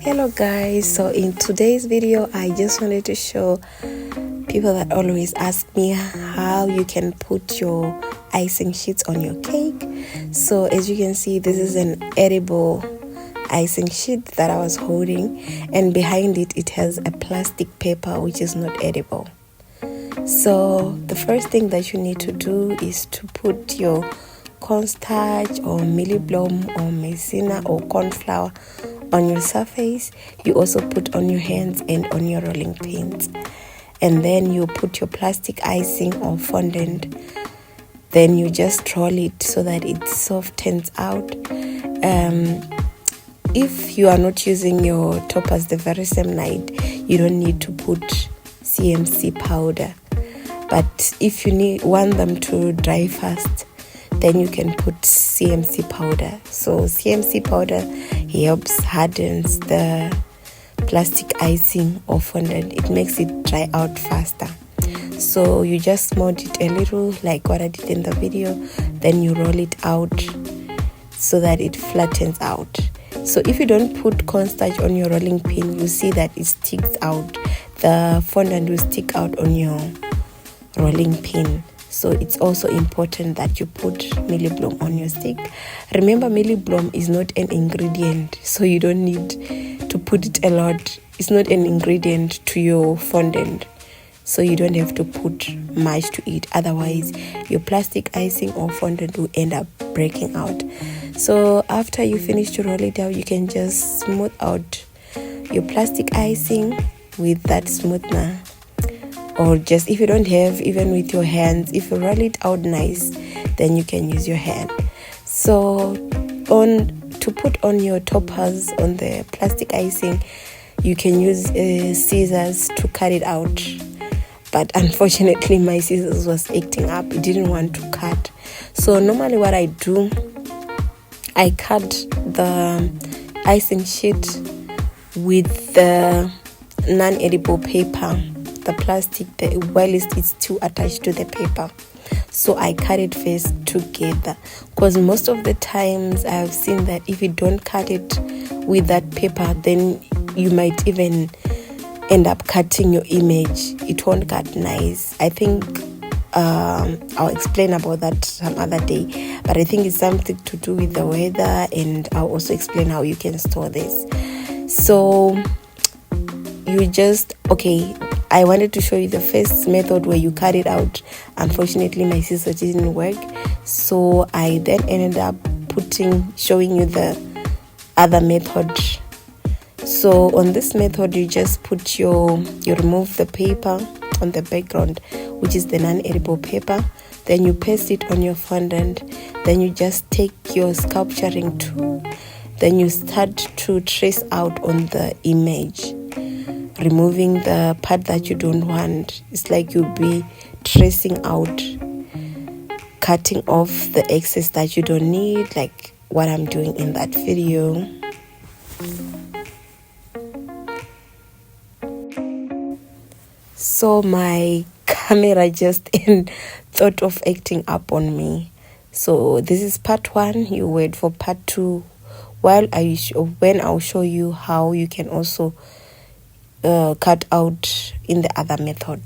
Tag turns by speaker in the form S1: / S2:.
S1: Hello guys, so in today's video I just wanted to show people that always ask me how you can put your icing sheets on your cake. So as you can see, this is an edible icing sheet that I was holding, and behind it has a plastic paper which is not edible. So the first thing that you need to do is to put your cornstarch or mealie bloom or maizena or corn flour on your surface. You also put on your hands and on your rolling pins, and then you put your plastic icing or fondant. Then you just roll it so that it softens out. If you are not using your toppers the very same night, you don't need to put CMC powder, but if you want them to dry fast, then you can put CMC powder. So CMC powder helps hardens the plastic icing or fondant. It makes it dry out faster. So you just mold it a little like what I did in the video, then you roll it out so that it flattens out. So if you don't put cornstarch on your rolling pin, you see that it sticks out. The fondant will stick out on your rolling pin. So it's also important that you put mealie bloom on your stick. Remember, mealie bloom is not an ingredient, so you don't need to put it a lot. It's not an ingredient to your fondant, so you don't have to put much to it. Otherwise, your plastic icing or fondant will end up breaking out. So after you finish to roll it out, you can just smooth out your plastic icing with that smoothener. Or just, if you don't have, even with your hands, if you roll it out nice, then you can use your hand. So to put on your toppers on the plastic icing, you can use scissors to cut it out. But unfortunately, my scissors was acting up. It didn't want to cut. So normally what I do, I cut the icing sheet with the non-edible paper. The plastic, while it's still attached to the paper, so I cut it first together, because most of the times I have seen that if you don't cut it with that paper, then you might even end up cutting your image. It won't cut nice. I think I'll explain about that some other day, but I think it's something to do with the weather, and I'll also explain how you can store this. So you just, I wanted to show you the first method where you cut it out. Unfortunately, my scissors didn't work, so I then ended up showing you the other method. So on this method, you just you remove the paper on the background, which is the non-edible paper. Then you paste it on your fondant. Then you just take your sculpturing tool. Then you start to trace out on the image, removing the part that you don't want. It's like you'll be tracing out, cutting off the excess that you don't need, like what I'm doing in that video. So my camera just thought of acting up on me. So this is part 1. You wait for part 2 when I'll show you how you can also cut out in the other method.